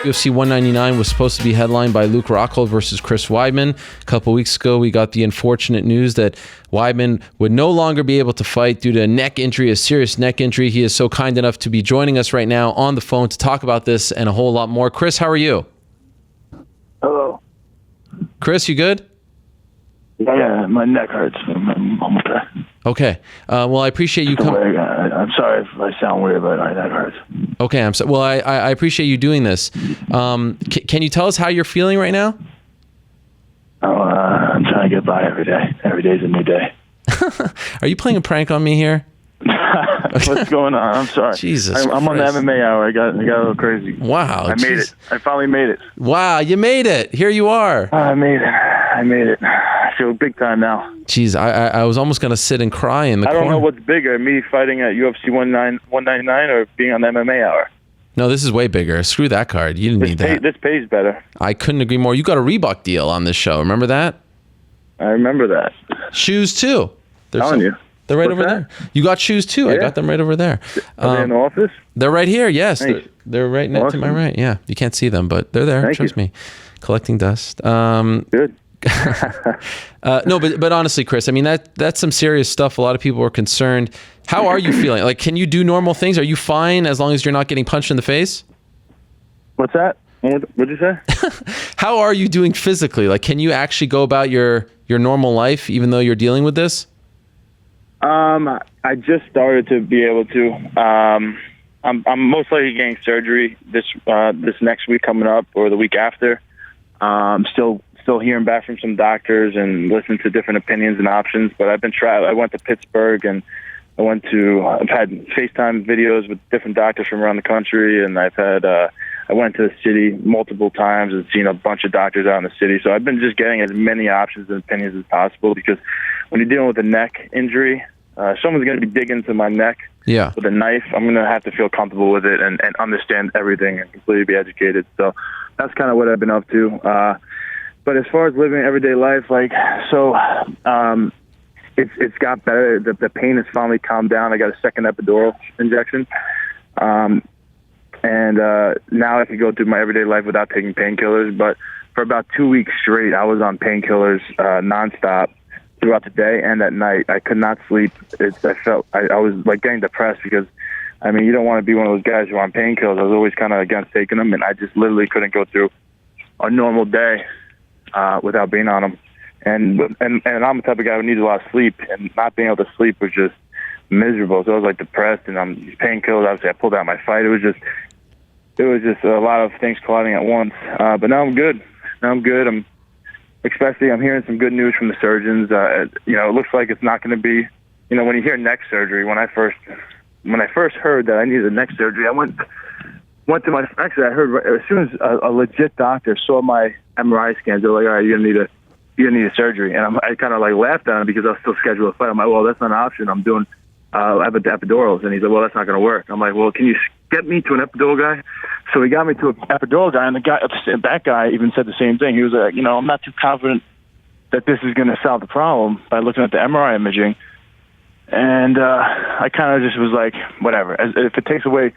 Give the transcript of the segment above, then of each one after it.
UFC 199 was supposed to be headlined by Luke Rockhold versus Chris Weidman. A couple weeks ago, we got the unfortunate news that Weidman would no longer be able to fight due to a neck injury, a serious neck injury. He is so kind enough to be joining us right now on the phone to talk about this and a whole lot more. Chris, how are you? Hello. Chris, you good? Yeah, my neck hurts. I'm okay. Okay. Well, I appreciate you coming. I'm sorry if I sound weird, but my neck hurts. Okay. Well, I appreciate you doing this. Can you tell us how you're feeling right now? I'm trying to get by every day. Every day's a new day. Are you playing a prank on me here? What's going on? I'm sorry. Jesus I'm on the MMA hour. I got a little crazy. Wow. I made it. I finally made it. Wow, you made it. Here you are. I made it. I feel big time now. Jeez, I was almost going to sit and cry in the corner. I don't know what's bigger, me fighting at UFC 199 or being on the MMA hour. No, this is way bigger. Screw that card. You didn't need that. This pays better. I couldn't agree more. You got a Reebok deal on this show. Remember that? I remember that. Shoes, too. Telling you. They're right over there. You got shoes, too. Yeah. I got them right over there. Are they in the office? They're right here, yes. Nice. They're right next to my right. Yeah, you can't see them, but they're there. Trust me. Collecting dust. Good. No, but honestly, Chris, I mean, that's some serious stuff. A lot of people are concerned. How are you feeling? Like, can you do normal things? Are you fine as long as you're not getting punched in the face? What's that? What'd you say? How are you doing physically? Like, can you actually go about your normal life even though you're dealing with this? I just started to be able to. I'm most likely getting surgery this next week coming up or the week after. I'm still hearing back from some doctors and listening to different opinions and options. But I've been I went to Pittsburgh and I've had FaceTime videos with different doctors from around the country, and I went to the city multiple times and seen a bunch of doctors out in the city. So I've been just getting as many options and opinions as possible, because when you're dealing with a neck injury, someone's going to be digging into my neck with a knife. I'm going to have to feel comfortable with it and understand everything and completely be educated. So that's kind of what I've been up to. But as far as living everyday life, it's got better. The pain has finally calmed down. I got a second epidural injection. And now I can go through my everyday life without taking painkillers. But for about 2 weeks straight, I was on painkillers nonstop throughout the day and at night. I could not sleep. I was like getting depressed, because, I mean, you don't want to be one of those guys who are on painkillers. I was always kind of against taking them, and I just literally couldn't go through a normal day without being on them. And I'm the type of guy who needs a lot of sleep, and not being able to sleep was just miserable. So I was like depressed, and I'm painkillers. Obviously, I pulled out my fight. It was just a lot of things colliding at once. But now I'm good. I'm hearing some good news from the surgeons. It looks like it's not going to be, when you hear neck surgery, when I first heard that I needed a neck surgery, I went to I heard as soon as a legit doctor saw my MRI scans, they're like, all right, you're going to need a surgery. And I kind of like laughed at him, because I was still scheduled to fight. I'm like, well, that's not an option. I'm doing epidurals. And he's like, well, that's not going to work. I'm like, well, can you get me to an epidural guy? So he got me to an epidural guy, and that guy even said the same thing. He was like, I'm not too confident that this is going to solve the problem by looking at the MRI imaging. And I kind of just was like, whatever. If it takes away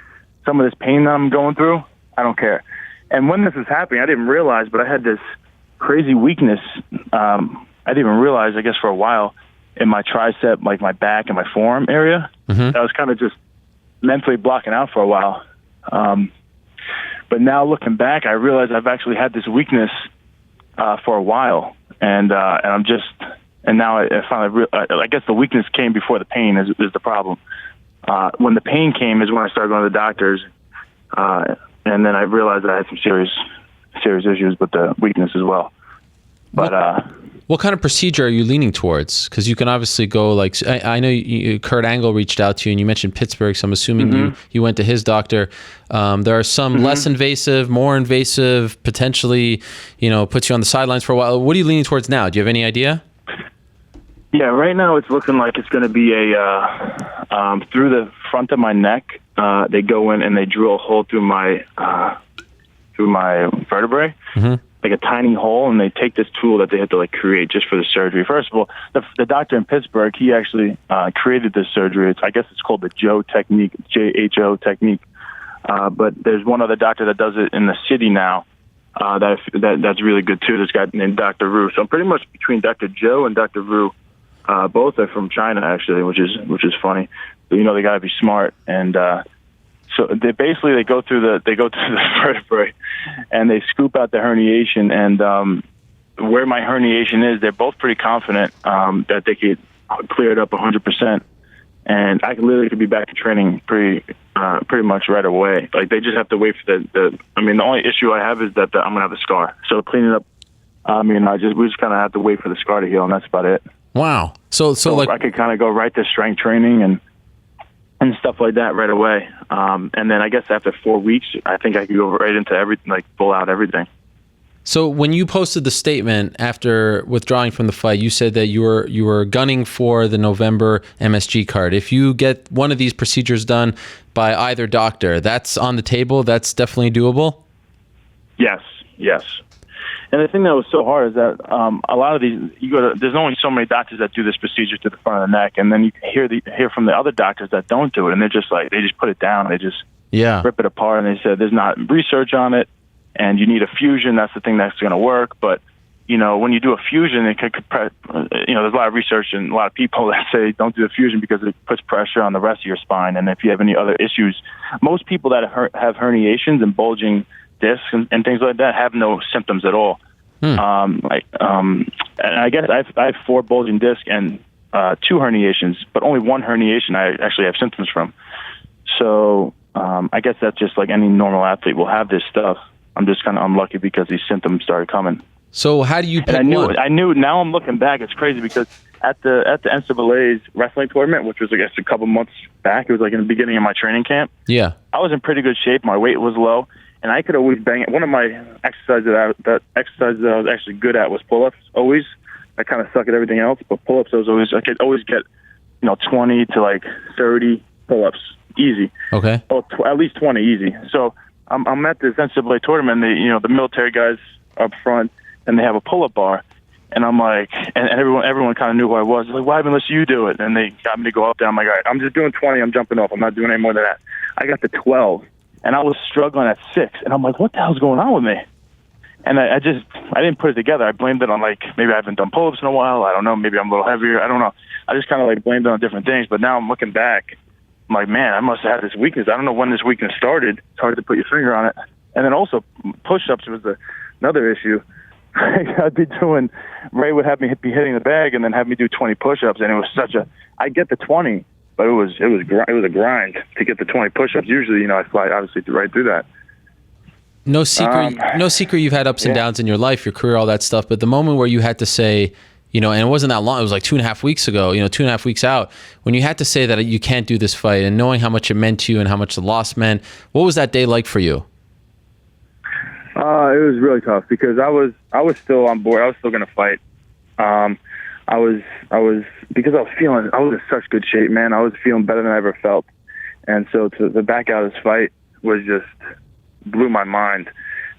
some of this pain that I'm going through, I don't care. And when this was happening, I didn't realize, but I had this crazy weakness. I didn't even realize, I guess, for a while, in my tricep, like my back and my forearm area. Mm-hmm. I was kind of just mentally blocking out for a while. But now looking back, I realize I've actually had this weakness for a while, and now I finally I guess the weakness came before the pain is the problem. When the pain came is when I started going to the doctors, and then I realized that I had some serious issues with the weakness as well. But what kind of procedure are you leaning towards? Because you can obviously go like, I know Kurt Angle reached out to you, and you mentioned Pittsburgh, so I'm assuming you went to his doctor. There are some less invasive, more invasive, potentially, puts you on the sidelines for a while. What are you leaning towards now? Do you have any idea? Yeah, right now it's looking like it's going to be through the front of my neck. They go in and they drill a hole through my vertebrae. Mm-hmm. Like a tiny hole, and they take this tool that they had to create just for the surgery. First of all, the doctor in Pittsburgh, he actually created this surgery. I guess it's called the JHO technique. But there's one other doctor that does it in the city now. That's really good too. This guy named Dr. Ru. So I'm pretty much between Dr. Joe and Dr. Ru. Both are from China actually, which is funny. But, they gotta be smart. And so they go through the vertebrae, and they scoop out the herniation. And where my herniation is, they're both pretty confident that they could clear it up 100%. And I literally could be back to training pretty much right away. Like, they just have to wait for the only issue I have is that I'm gonna have a scar. So cleaning up, we just kind of have to wait for the scar to heal, and that's about it. Wow. So like, I could kind of go right to strength training and stuff like that right away. And then I guess after 4 weeks, I think I could go right into everything, like full out everything. So when you posted the statement after withdrawing from the fight, you said that you were gunning for the November MSG card. If you get one of these procedures done by either doctor, that's on the table. That's definitely doable. Yes. And the thing that was so hard is that a lot of these, there's only so many doctors that do this procedure to the front of the neck, and then you hear from the other doctors that don't do it, and they're just like, they just put it down, they just rip it apart, and they said there's not research on it. And you need a fusion. That's the thing that's going to work. But, when you do a fusion, it could there's a lot of research and a lot of people that say don't do the fusion because it puts pressure on the rest of your spine. And if you have any other issues, most people that have herniations and bulging discs and things like that have no symptoms at all. And I guess I have 4 bulging discs and 2 herniations, but only 1 herniation I actually have symptoms from. So I guess that's just like any normal athlete will have this stuff. I'm just kind of unlucky because these symptoms started coming. So how do you pick one? I knew. Now I'm looking back, it's crazy because at the NCAA's wrestling tournament, which was I guess a couple months back, it was like in the beginning of my training camp. Yeah, I was in pretty good shape. My weight was low, and I could always bang it. One of my exercises that I was actually good at was pull-ups. Always, I kind of suck at everything else, but pull-ups I could always get 20 to like 30 pull-ups easy. Okay, at least 20 easy. So I'm at this NCAA tournament. The military guys up front, and they have a pull-up bar, and I'm like, and everyone kind of knew who I was. They're like, Weidman, let's you do it, and they got me to go up there. I'm like, all right, I'm just doing 20. I'm jumping off. I'm not doing any more than that. I got to 12, and I was struggling at 6, and I'm like, what the hell's going on with me? And I didn't put it together. I blamed it on like maybe I haven't done pull-ups in a while. I don't know. Maybe I'm a little heavier. I don't know. I just kind of like blamed it on different things. But now I'm looking back. I'm like, man, I must have had this weakness. I don't know when this weakness started. It's hard to put your finger on it. And then also push-ups was another issue. I'd be doing, Ray would have me be hitting the bag and then have me do 20 push-ups. And it was I get the 20, but it was a grind to get the 20 push-ups. Usually, I fly obviously right through that. No secret you've had ups and downs in your life, your career, all that stuff. But the moment where you had to say, and it wasn't that long, it was like 2.5 weeks ago, 2.5 weeks out, when you had to say that you can't do this fight and knowing how much it meant to you and how much the loss meant, what was that day like for you? It was really tough because I was still on board. I was still going to fight. I was because I was in such good shape, man. I was feeling better than I ever felt. And so to back out of this fight was just blew my mind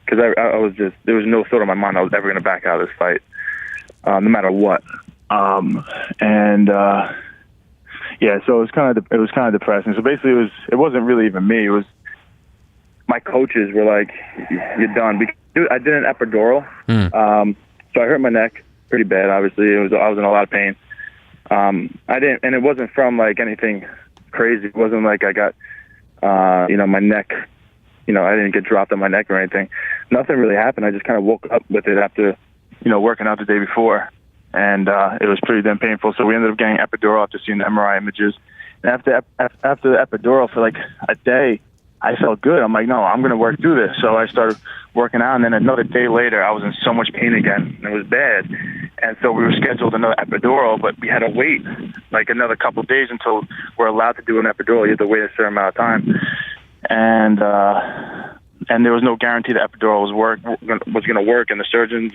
because I was just, there was no thought in my mind I was ever going to back out of this fight. No matter what. So it was kind of depressing. So basically it wasn't really even me. It was my coaches were like, you're done. Because I did an epidural. So I hurt my neck pretty bad. Obviously I was in a lot of pain. And it wasn't from like anything crazy. It wasn't like I got, my neck, I didn't get dropped on my neck or anything. Nothing really happened. I just kind of woke up with it after, working out the day before, and it was pretty damn painful. So we ended up getting epidural after seeing the MRI images. And after the epidural for like a day, I felt good. I'm like, no, I'm going to work through this. So I started working out, and then another day later, I was in so much pain again. It was bad. And so we were scheduled another epidural, but we had to wait like another couple of days until we're allowed to do an epidural. You have to wait a certain amount of time. And there was no guarantee the epidural was going to work, and the surgeons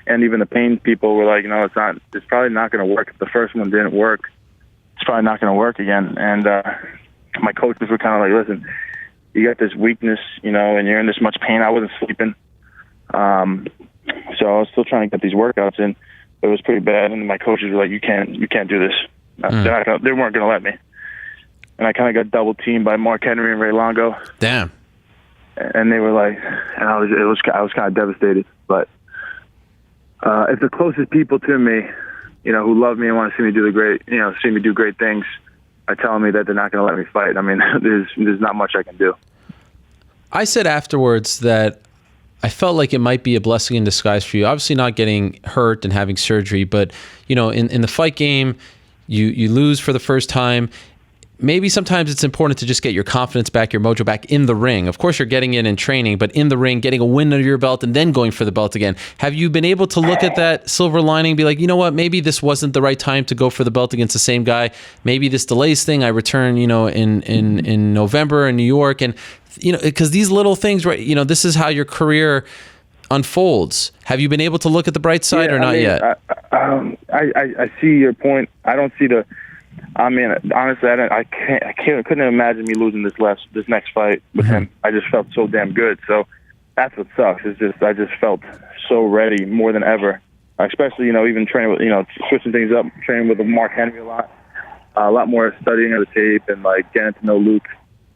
and even the pain people were like, it's probably not going to work. If the first one didn't work, it's probably not going to work again. And my coaches were kind of like, listen, you got this weakness, and you're in this much pain. I wasn't sleeping. So I was still trying to get these workouts in, but it was pretty bad. And my coaches were like, you can't do this. They weren't going to let me. And I kind of got double teamed by Mark Henry and Ray Longo. Damn. and they were like, and I was kind of devastated. But if the closest people to me, who love me and want to see me do great things, are telling me that they're not going to let me fight, I mean, there's not much I can do. I said afterwards that I felt like it might be a blessing in disguise for you. Obviously not getting hurt and having surgery, but in the fight game, you lose for the first time. Maybe sometimes it's important to just get your confidence back, your mojo back in the ring. Of course, you're getting in training, but in the ring, getting a win under your belt and then going for the belt again. Have you been able to look at that silver lining, be like, you know what, maybe this wasn't the right time to go for the belt against the same guy. Maybe this delays thing. I return, in November in New York. And, because these little things, right, this is how your career unfolds. Have you been able to look at the bright side or not yet? I see your point. I don't see honestly, I couldn't imagine me losing this next fight with him. I just felt so damn good. So that's what sucks. I just felt so ready more than ever. Especially, even training with, switching things up, training with Mark Henry a lot more studying of the tape and like getting to know Luke's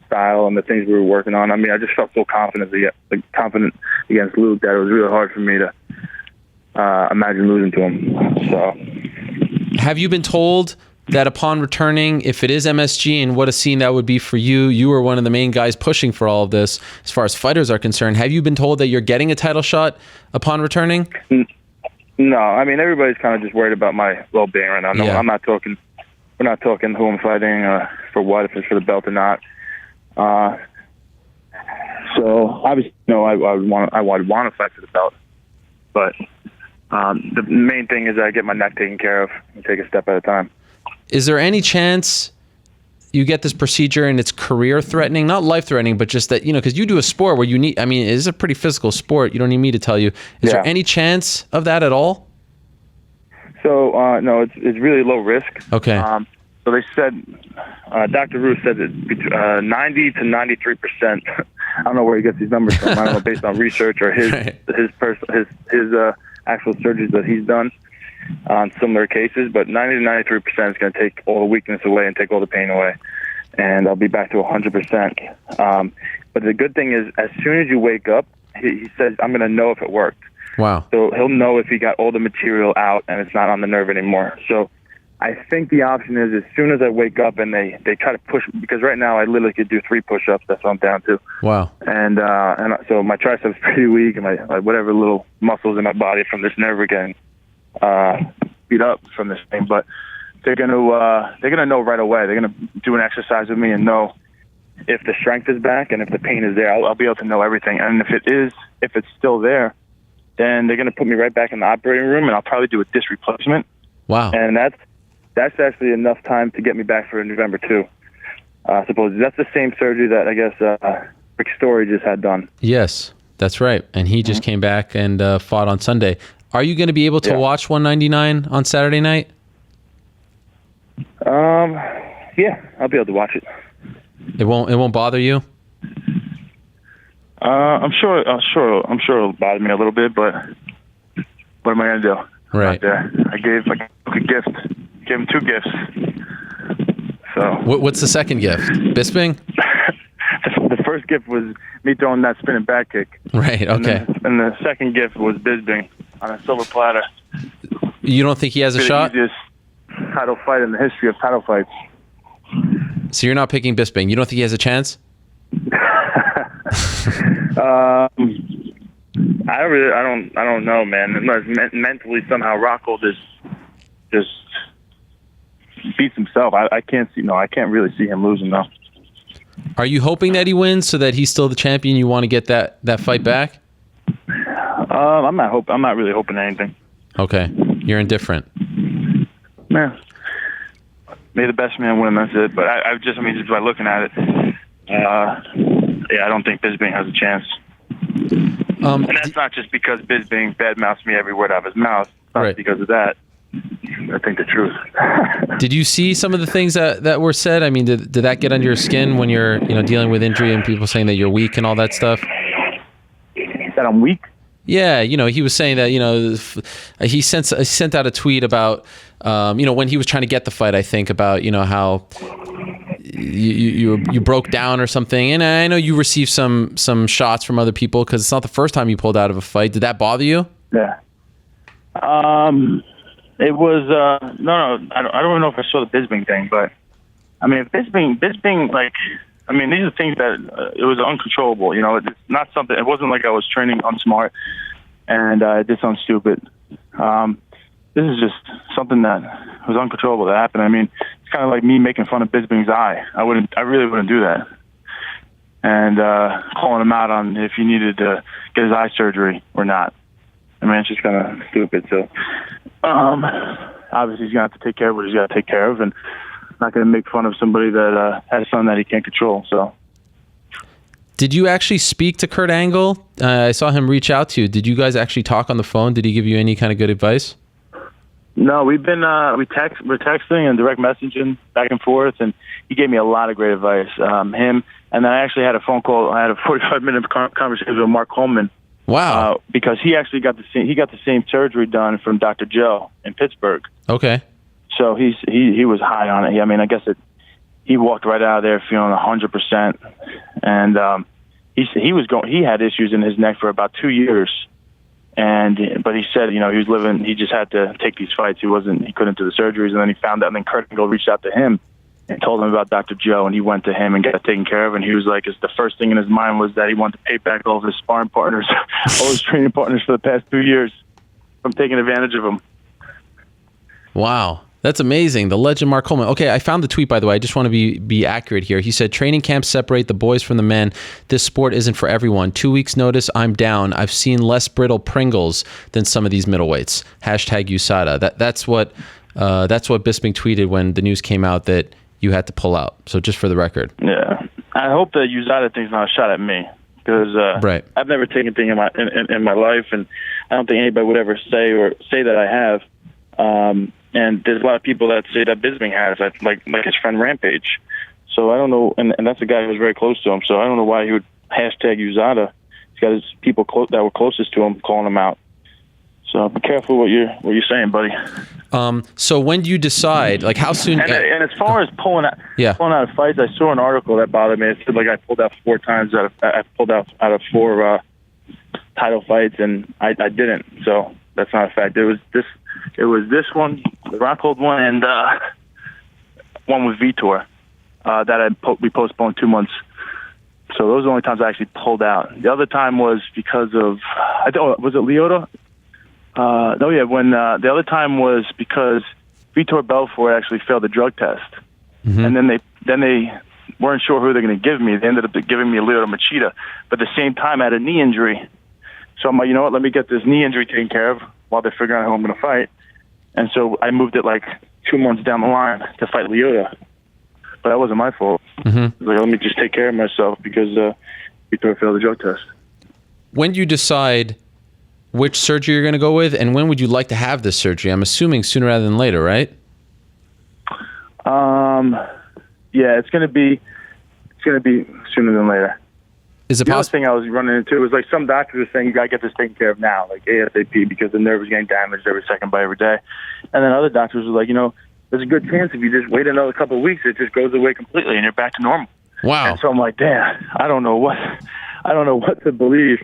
style and the things we were working on. I mean, I just felt so confident against Luke that it was really hard for me to imagine losing to him. So, have you been told that upon returning, if it is MSG, and what a scene that would be for you, you were one of the main guys pushing for all of this as far as fighters are concerned. Have you been told that you're getting a title shot upon returning? No, I mean, everybody's kind of just worried about my well-being right now. No, yeah. We're not talking who I'm fighting for what, if it's for the belt or not. So obviously, I would want to fight for the belt, but the main thing is that I get my neck taken care of and take a step at a time. Is there any chance you get this procedure and it's career-threatening, not life-threatening, but just that, because you do a sport where it is a pretty physical sport. You don't need me to tell you. Is there any chance of that at all? So, no, it's really low risk. Okay. So they said, Dr. Roos said that 90 to 93%. I don't know where he gets these numbers from. I don't know, based on research or his actual surgeries that he's done on similar cases, but 90 to 93% is going to take all the weakness away and take all the pain away, and I'll be back to 100%. But the good thing is, as soon as you wake up, he says, I'm going to know if it worked. Wow. So he'll know if he got all the material out and it's not on the nerve anymore. So I think the option is, as soon as I wake up and they try to push, because right now I literally could do 3 push-ups. That's what I'm down to. Wow. And so my triceps pretty weak, and my whatever little muscles in my body from this nerve are getting beat up from this thing. But they're gonna know right away. They're gonna do an exercise with me and know if the strength is back and if the pain is there. I'll be able to know everything. And if it's still there, then they're gonna put me right back in the operating room, and I'll probably do a disc replacement. Wow. And that's actually enough time to get me back for November 2. Supposedly that's the same surgery that I guess Rick Story just had done. Yes, that's right. And he just came back and fought on Sunday. Are you going to be able to watch 199 on Saturday night? Yeah, I'll be able to watch it. It won't bother you? I'm sure it'll bother me a little bit, but what am I going to do? Right. I gave a gift. Gave him 2 gifts. So. What's the second gift? Bisping? The first gift was me throwing that spinning back kick. Right. Okay. And the second gift was Bisping on a silver platter. You don't think he has a shot? The easiest title fight in the history of title fights. So you're not picking Bisping. You don't think he has a chance? I don't know, man. Unless mentally somehow Rockhold just beats himself. I can't really see him losing though. Are you hoping that he wins so that he's still the champion? You want to get that fight back? I'm not really hoping anything. Okay, you're indifferent. Yeah. May the best man win. That's it. But just by looking at it, I don't think Bisping has a chance. And that's not just because Bisping badmouths me every word out of his mouth. It's not because of that. I think the truth. Did you see some of the things that were said? I mean, did that get under your skin when you're dealing with injury and people saying that you're weak and all that stuff? That I'm weak? Yeah, he was saying that he sent out a tweet about when he was trying to get the fight. I think about how you broke down or something. And I know you received some shots from other people because it's not the first time you pulled out of a fight. Did that bother you? Yeah. It was no. I don't even know if I saw the Bisping thing, but I mean, Bisping, like, I mean, these are things that it was uncontrollable. You know, it's not something. It wasn't like I was training unsmart and I did something stupid. This is just something that was uncontrollable that happened. I mean, it's kind of like me making fun of Bisping's eye. I really wouldn't do that. And calling him out on if he needed to get his eye surgery or not. I mean, it's just kind of stupid. So, obviously, he's going to have to take care of what he's got to take care of, and not going to make fun of somebody that has something that he can't control. So, did you actually speak to Kurt Angle? I saw him reach out to you. Did you guys actually talk on the phone? Did he give you any kind of good advice? No, we've been we're texting and direct messaging back and forth, and he gave me a lot of great advice. Him, and then I actually had a phone call. I had a 45-minute conversation with Mark Coleman. Wow! Because he actually got the same surgery done from Dr. Joe in Pittsburgh. Okay. So he was high on it. I mean, I guess he walked right out of there feeling 100%, and he had issues in his neck for about 2 years, but he said, you know, he just had to take these fights. He couldn't do the surgeries, and then he found out, and then Kurt Angle reached out to him and told him about Dr. Joe, and he went to him and got it taken care of, and he was like, the first thing in his mind was that he wanted to pay back all of his sparring partners, all his training partners for the past 2 years from taking advantage of him. Wow. That's amazing. The legend Mark Coleman. Okay, I found the tweet, by the way. I just want to be accurate here. He said, training camps separate the boys from the men. This sport isn't for everyone. 2 weeks notice, I'm down. I've seen less brittle Pringles than some of these middleweights. Hashtag USADA. That's what Bisping tweeted when the news came out that you had to pull out. So just for the record. Yeah. I hope the USADA thing's not a shot at me, because right. I've never taken anything in my life, and I don't think anybody would ever say that I have. And there's a lot of people that say that Bisping has, like his friend Rampage. So I don't know, and that's a guy who's very close to him. So I don't know why he would hashtag USADA. He's got his people that were closest to him calling him out. So be careful what you're saying, buddy. So when do you decide? Like, how soon? And as far as pulling out of fights, I saw an article that bothered me. It said like I pulled out 4 times. I pulled out of 4 title fights, and I didn't. So that's not a fact. It was this one, the Rockhold one, and one with Vitor that we postponed 2 months. So those are the only times I actually pulled out. The other time was because of was it Lyoto? When the other time was because Vitor Belfort actually failed the drug test, and then they weren't sure who they're going to give me. They ended up giving me Lyoto Machida, but at the same time I had a knee injury. So I'm like, you know what? Let me get this knee injury taken care of while they're figuring out who I'm going to fight. And so I moved it like 2 months down the line to fight Lyoto, but that wasn't my fault. Like, let me just take care of myself because Vitor failed the drug test. When do you decide which surgery you're going to go with, and when would you like to have this surgery? I'm assuming sooner rather than later, right? Yeah, it's going to be sooner than later. Is it the possible? other thing I was running into was like some doctors are saying you got to get this taken care of now, like ASAP, because the nerve is getting damaged every second by every day. And then other doctors are like, you know, there's a good chance if you just wait another couple of weeks, it just goes away completely and you're back to normal. Wow. And so I'm like, damn, I don't know what to believe.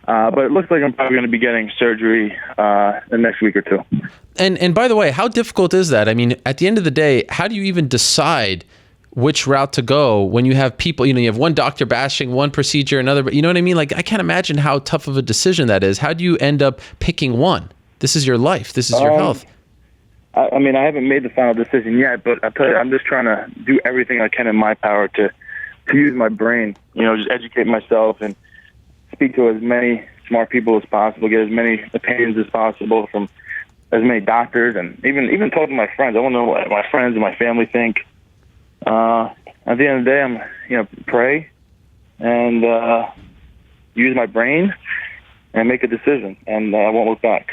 But it looks like I'm probably going to be getting surgery the next week or 2. And by the way, how difficult is that? I mean, at the end of the day, how do you even decide which route to go when you have people, you know, you have one doctor bashing one procedure, another, you know what I mean? Like, I can't imagine how tough of a decision that is. How do you end up picking one? This is your life. This is your health. I mean, I haven't made the final decision yet, but I'll tell you, I'm just trying to do everything I can in my power to use my brain, you know, just educate myself and speak to as many smart people as possible, get as many opinions as possible from as many doctors, and even talk to my friends. I want to know what my friends and my family think. At the end of the day, I'm, pray and use my brain and make a decision, and I won't look back.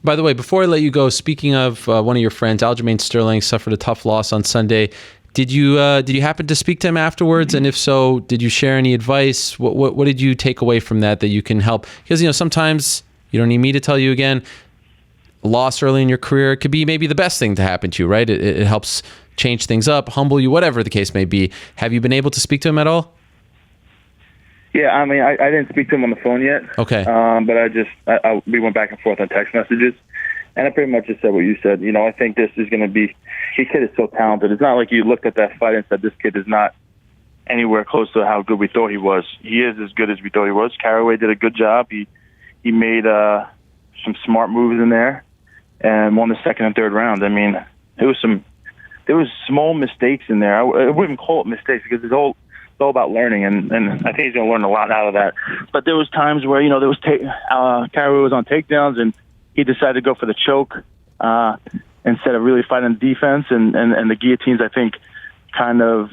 By the way, before I let you go, speaking of one of your friends, Aljamain Sterling suffered a tough loss on Sunday. Did you happen to speak to him afterwards? And if so, did you share any advice? What did you take away from that you can help? Because, sometimes you don't need me to tell you again, loss early in your career could be maybe the best thing to happen to you, right? It helps change things up, humble you, whatever the case may be. Have you been able to speak to him at all? Yeah, I mean, I didn't speak to him on the phone yet. Okay. But we went back and forth on text messages, and I pretty much just said what you said. You know, I think this is going to be. This kid is so talented. It's not like you looked at that fight and said this kid is not anywhere close to how good we thought he was. He is as good as we thought he was. Caraway did a good job. He made some smart moves in there and won the second and third round. I mean, there was small mistakes in there. I wouldn't call it mistakes because it's all about learning, and I think he's going to learn a lot out of that. But there was times where, you know, Caraway was on takedowns and he decided to go for the choke instead of really fighting defense, and the guillotines, I think, kind of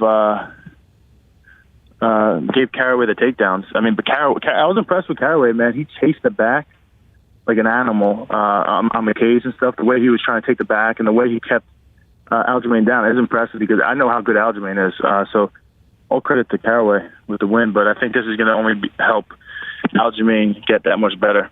gave Caraway the takedowns. I mean, but I was impressed with Caraway, man. He chased the back like an animal on the cage and stuff. The way he was trying to take the back and the way he kept Aljamain down is impressive because I know how good Aljamain is. So all credit to Caraway with the win, but I think this is going to only help Aljamain get that much better.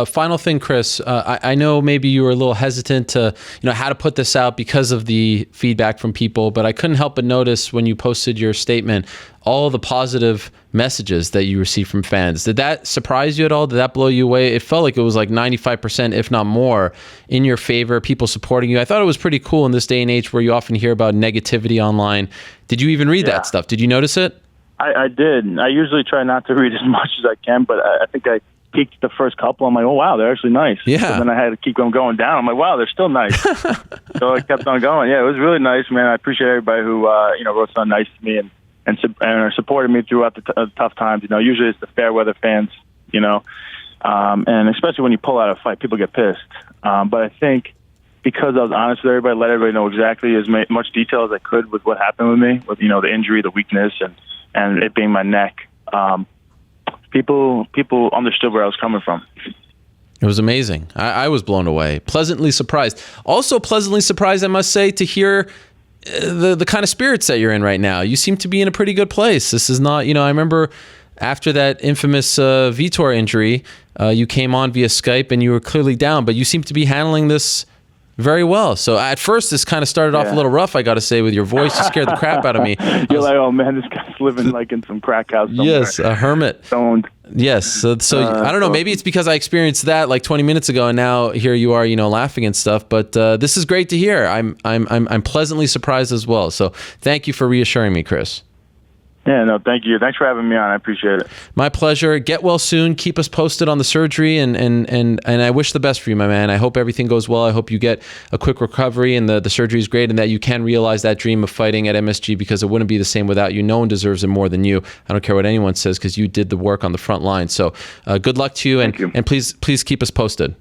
Final thing, Chris, I know maybe you were a little hesitant to, how to put this out because of the feedback from people, but I couldn't help but notice when you posted your statement, all the positive messages that you received from fans. Did that surprise you at all? Did that blow you away? It felt like it was like 95%, if not more, in your favor, people supporting you. I thought it was pretty cool in this day and age where you often hear about negativity online. Did you even read that stuff? Did you notice it? I did. I usually try not to read as much as I can, but I think I peeked the first couple. I'm like, oh, wow, they're actually nice. Yeah. And then I had to keep them going down. I'm like, wow, they're still nice. So I kept on going. Yeah, it was really nice, man. I appreciate everybody who, wrote something nice to me and supported me throughout the tough times. Usually it's the fair weather fans, and especially when you pull out a fight, people get pissed. But I think because I was honest with everybody, let everybody know exactly as much detail as I could with what happened with me, with, the injury, the weakness, and it being my neck. People understood where I was coming from. It was amazing. I was blown away, pleasantly surprised. Also pleasantly surprised, I must say, to hear the kind of spirits that you're in right now. You seem to be in a pretty good place. This is not, I remember after that infamous Vitor injury, you came on via Skype and you were clearly down, but you seem to be handling this very well. So at first, this kind of started off a little rough, I got to say, with your voice. You scared the crap out of me. You're like, oh man, this guy's living like in some crack house somewhere. Yes, a hermit. Stoned. Yes. So I don't know. Maybe it's because I experienced that like 20 minutes ago, and now here you are, laughing and stuff. But this is great to hear. I'm pleasantly surprised as well. So thank you for reassuring me, Chris. Yeah, no, thank you. Thanks for having me on. I appreciate it. My pleasure. Get well soon. Keep us posted on the surgery, and I wish the best for you, my man. I hope everything goes well. I hope you get a quick recovery and the surgery is great, and that you can realize that dream of fighting at MSG, because it wouldn't be the same without you. No one deserves it more than you. I don't care what anyone says, because you did the work on the front line. So good luck to you, and please keep us posted.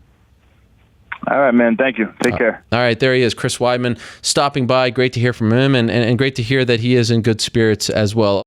All right, man. Thank you. Take care. All right. There he is, Chris Weidman, stopping by. Great to hear from him, and great to hear that he is in good spirits as well.